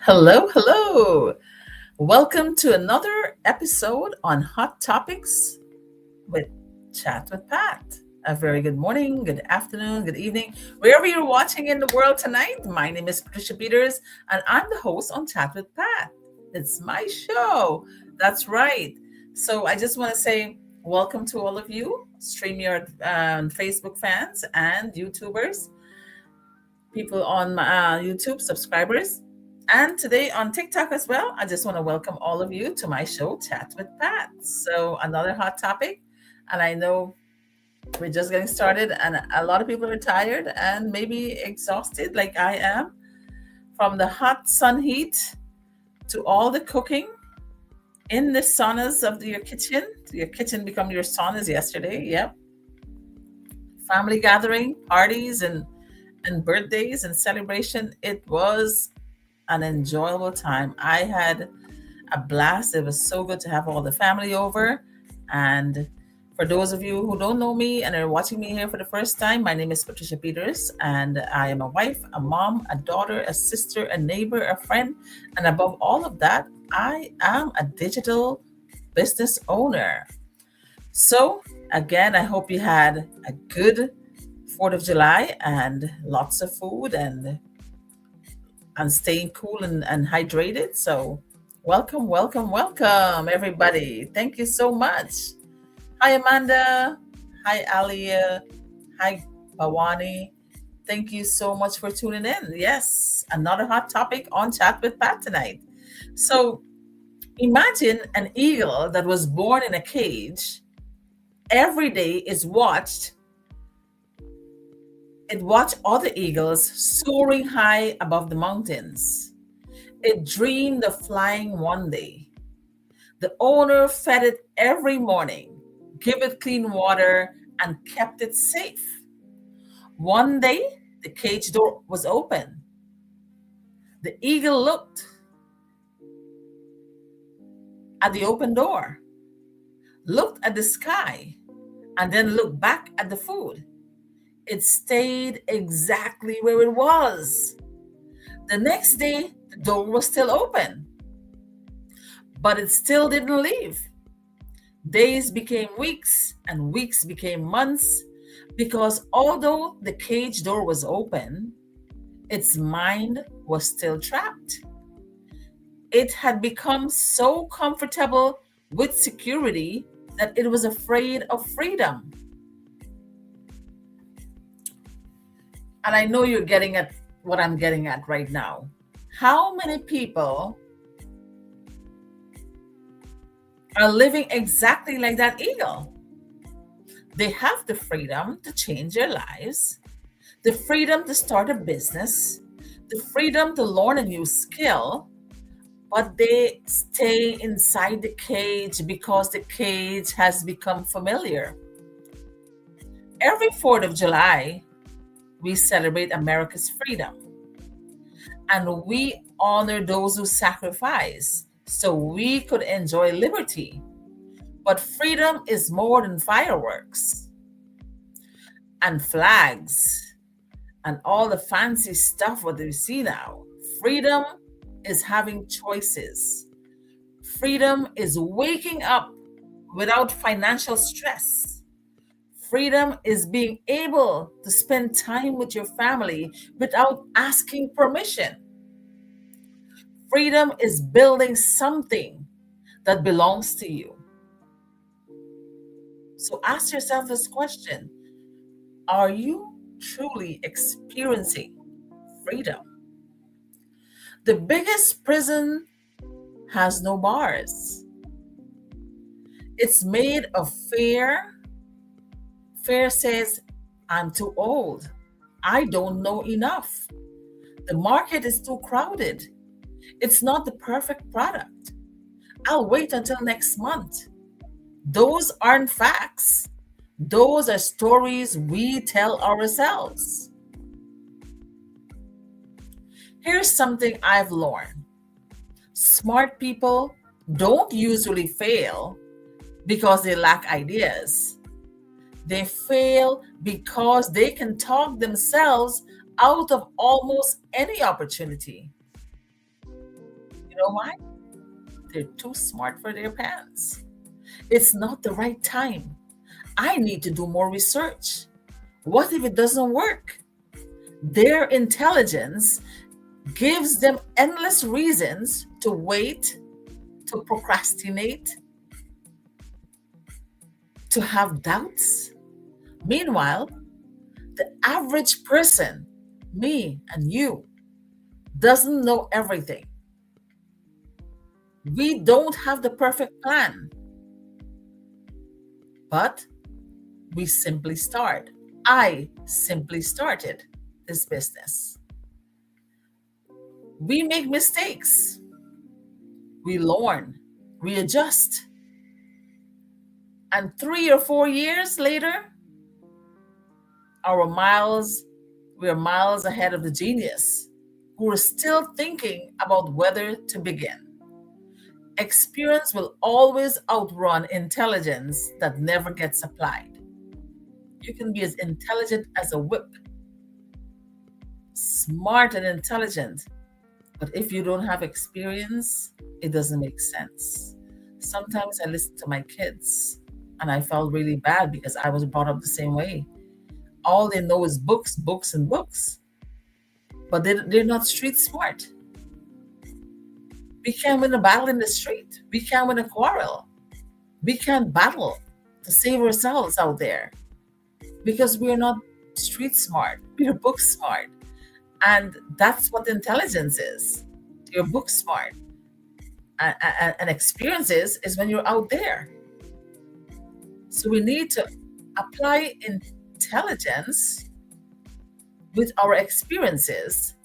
Hello, hello. Welcome to another episode on Hot Topics with Chat with Pat. A very good morning, good afternoon, good evening, wherever you're watching in the world tonight. My name is Patricia Peters, and I'm the host on Chat with Pat. It's my show. That's right. So I just want to say welcome to all of you, StreamYard Facebook fans and YouTubers, people on YouTube, subscribers, and today on TikTok as well. I just want to welcome all of you to my show, Chat with Pat. So, another hot topic, and I know we're just getting started, and a lot of people are tired and maybe exhausted, like I am, from the hot sun heat to all the cooking in the saunas of your kitchen. Your kitchen become your saunas yesterday. Yep. Family gathering, parties, and birthdays and celebration. It was an enjoyable time. I had a blast. It was so good to have all the family over. And for those of you who don't know me and are watching me here for the first time, my name is Patricia Peters, and I am a wife, a mom, a daughter, a sister, a neighbor, a friend, and above all of that, I am a digital business owner. So, again, I hope you had a good 4th of July and lots of food and staying cool and hydrated. So welcome, welcome, welcome, everybody. Thank you so much. Hi, Amanda. Hi, Alia. Hi, Bawani. Thank you so much for tuning in. Yes, another hot topic on Chat with Pat tonight. So imagine an eagle that was born in a cage. Every day is watched. It watched other eagles soaring high above the mountains. It dreamed of flying one day. The owner fed it every morning, gave it clean water, and kept it safe. One day, the cage door was open. The eagle looked at the open door, looked at the sky, and then looked back at the food. It stayed exactly where it was. The next day, the door was still open, but it still didn't leave. Days became weeks, and weeks became months, because although the cage door was open, its mind was still trapped. It had become so comfortable with security that it was afraid of freedom. And I know you're getting at what I'm getting at right now. How many people are living exactly like that eagle? They have the freedom to change their lives, the freedom to start a business, the freedom to learn a new skill, but they stay inside the cage because the cage has become familiar. Every 4th of July, we celebrate America's freedom, and we honor those who sacrifice so we could enjoy liberty. But freedom is more than fireworks and flags and all the fancy stuff what we see now. Freedom is having choices. Freedom is waking up without financial stress. Freedom is being able to spend time with your family without asking permission. Freedom is building something that belongs to you. So ask yourself this question: are you truly experiencing freedom? The biggest prison has no bars. It's made of fear. Fear says, I'm too old. I don't know enough. The market is too crowded. It's not the perfect product. I'll wait until next month. Those aren't facts. Those are stories we tell ourselves. Here's something I've learned. Smart people don't usually fail because they lack ideas. They fail because they can talk themselves out of almost any opportunity. You know why? They're too smart for their pants. It's not the right time. I need to do more research. What if it doesn't work? Their intelligence gives them endless reasons to wait, to procrastinate, to have doubts. Meanwhile, the average person, me and you, doesn't know everything. We don't have the perfect plan, but we simply start. I simply started this business. We make mistakes, we learn, we adjust. And 3 or 4 years later, our miles, we're miles ahead of the genius who are still thinking about whether to begin. Experience will always outrun intelligence that never gets applied. You can be as intelligent as a whip, smart and intelligent, but if you don't have experience, it doesn't make sense. Sometimes I listen to my kids and I felt really bad because I was brought up the same way. All they know is books, books, and books, but they're not street smart. We can't win a battle in the street. We can't win a quarrel. We can't battle to save ourselves out there because we're not street smart. We're book smart. And that's what intelligence is. You're book smart. And experience is when you're out there. So we need to apply intelligence with our experiences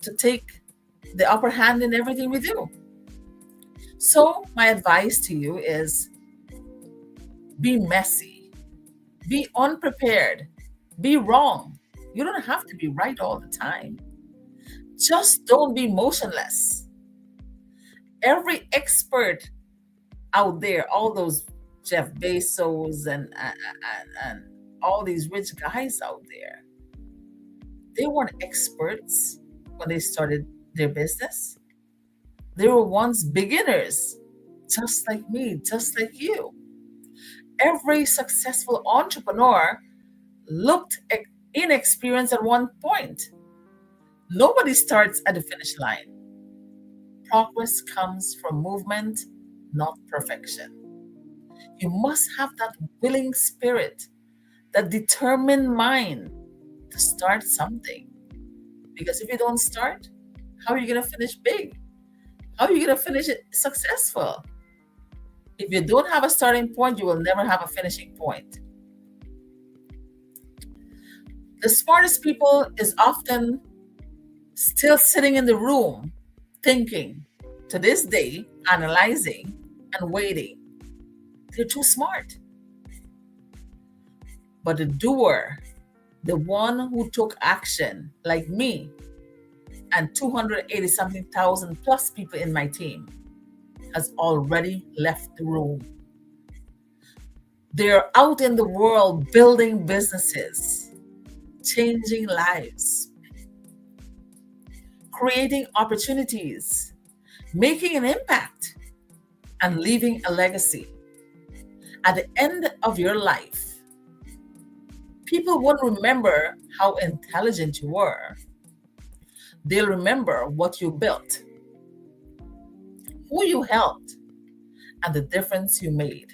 to take the upper hand in everything we do. So my advice to you is be messy, be unprepared, be wrong. You don't have to be right all the time. Just don't be motionless. Every expert out there, all those Jeff Bezos and all these rich guys out there, they weren't experts when they started their business. They were once beginners, just like me, just like you. Every successful entrepreneur looked inexperienced at one point. Nobody starts at the finish line. Progress comes from movement, not perfection. You must have that willing spirit, that determined mind to start something. Because if you don't start, how are you going to finish big? How are you going to finish it successful? If you don't have a starting point, you will never have a finishing point. The smartest people is often still sitting in the room thinking, to this day, analyzing and waiting. They're too smart. But the doer, the one who took action, like me and 280 something thousand plus people in my team, has already left the room. They're out in the world building businesses, changing lives, creating opportunities, making an impact, and leaving a legacy. At the end of your life, people won't remember how intelligent you were. They'll remember what you built, who you helped, and the difference you made.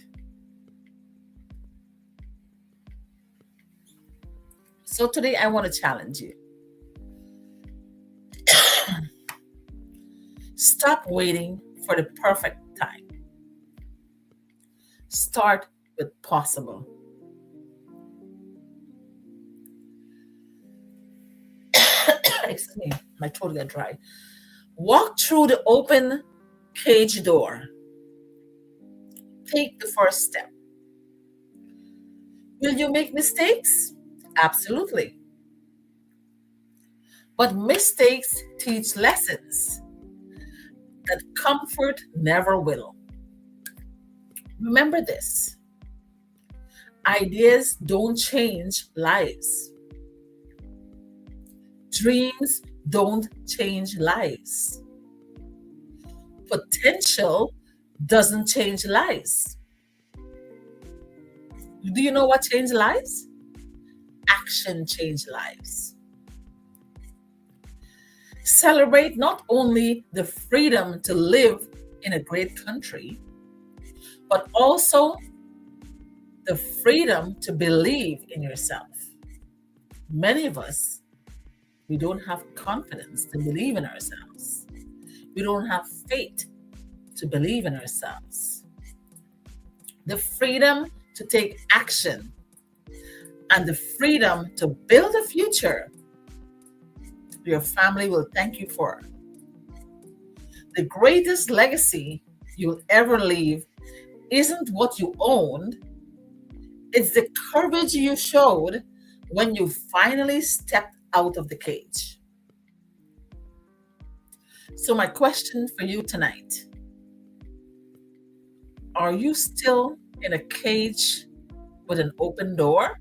So today I want to challenge you. Stop waiting for the perfect time. Start with possible. Excuse me, my throat got dry. Walk through the open cage door. Take the first step. Will you make mistakes? Absolutely. But mistakes teach lessons that comfort never will. Remember this. Ideas don't change lives. Dreams don't change lives. Potential doesn't change lives. Do you know what changed lives? Action changed lives. Celebrate not only the freedom to live in a great country, but also the freedom to believe in yourself. Many of us, we don't have confidence to believe in ourselves. We don't have faith to believe in ourselves. The freedom to take action and the freedom to build a future your family will thank you for. The greatest legacy you'll ever leave isn't what you owned, it's the courage you showed when you finally stepped out of the cage. So, my question for you tonight, are you still in a cage with an open door?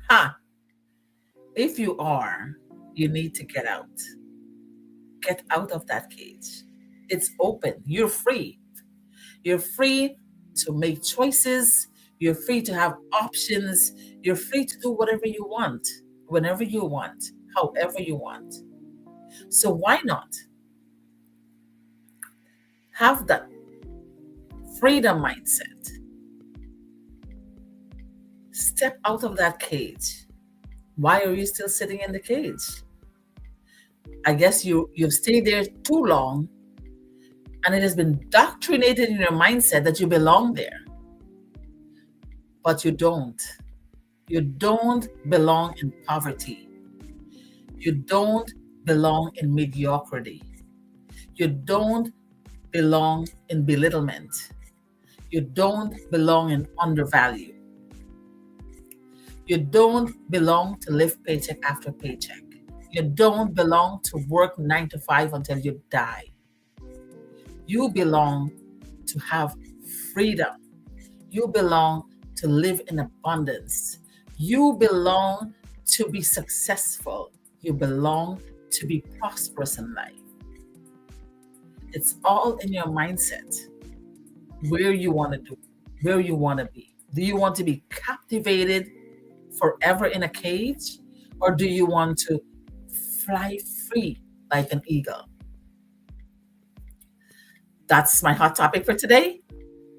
Ha! If you are, you need to get out. Get out of that cage. It's open. You're free. You're free to make choices. You're free to have options. You're free to do whatever you want, whenever you want, however you want. So why not have that freedom mindset? Step out of that cage. Why are you still sitting in the cage? I guess you've stayed there too long, and it has been indoctrinated in your mindset that you belong there. But you don't. You don't belong in poverty. You don't belong in mediocrity. You don't belong in belittlement. You don't belong in undervalue. You don't belong to live paycheck after paycheck. You don't belong to work 9 to 5 until you die. You belong to have freedom. You belong to live in abundance. You belong to be successful. You belong to be prosperous in life. It's all in your mindset. Where you want to do, where you want to be. Do you want to be captivated forever in a cage? Or do you want to fly free like an eagle? That's my hot topic for today.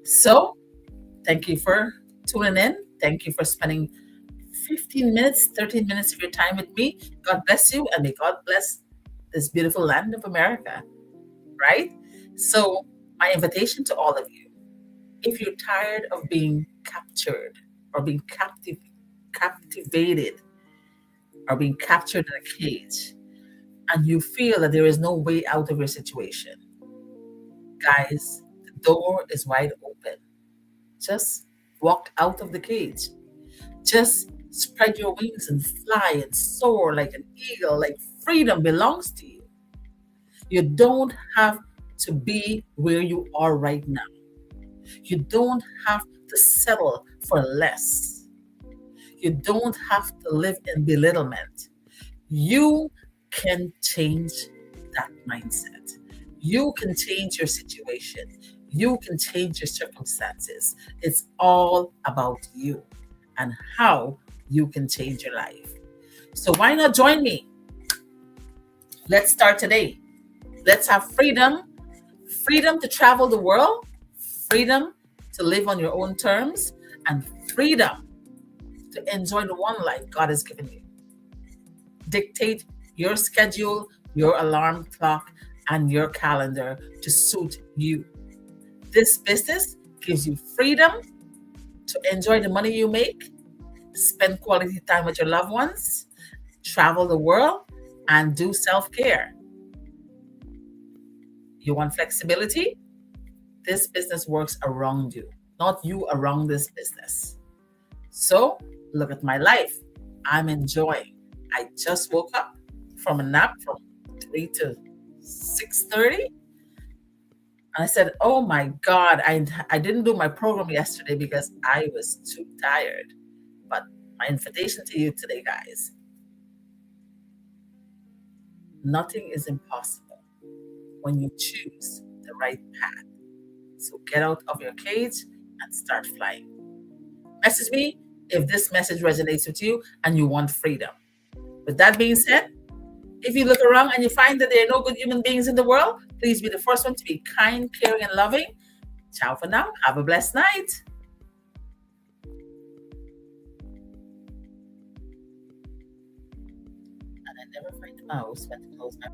So, thank you for tuning in. Thank you for spending 15 minutes, 13 minutes of your time with me. God bless you, and may God bless this beautiful land of America, right? So, my invitation to all of you, if you're tired of being captured or being captivated or being captured in a cage, and you feel that there is no way out of your situation, guys, the door is wide open. Just walk out of the cage. Just spread your wings and fly and soar like an eagle, like freedom belongs to you. You don't have to be where you are right now. You don't have to settle for less. You don't have to live in belittlement. You can change that mindset. You can change your situation. You can change your circumstances. It's all about you and how you can change your life. So why not join me? Let's start today. Let's have freedom, freedom to travel the world, freedom to live on your own terms, and freedom to enjoy the one life God has given you. Dictate your schedule, your alarm clock, and your calendar to suit you. This business gives you freedom to enjoy the money you make, spend quality time with your loved ones, travel the world, and do self-care. You want flexibility? This business works around you, not you around this business. So look at my life. I'm enjoying. I just woke up from a nap from 3 to 6:30. And I said, oh my God, I didn't do my program yesterday because I was too tired. But my invitation to you today, guys, nothing is impossible when you choose the right path. So get out of your cage and start flying. Message me if this message resonates with you and you want freedom. With that being said, if you look around and you find that there are no good human beings in the world, please be the first one to be kind, caring, and loving. Ciao for now. Have a blessed night. And I never find the mouse when to close my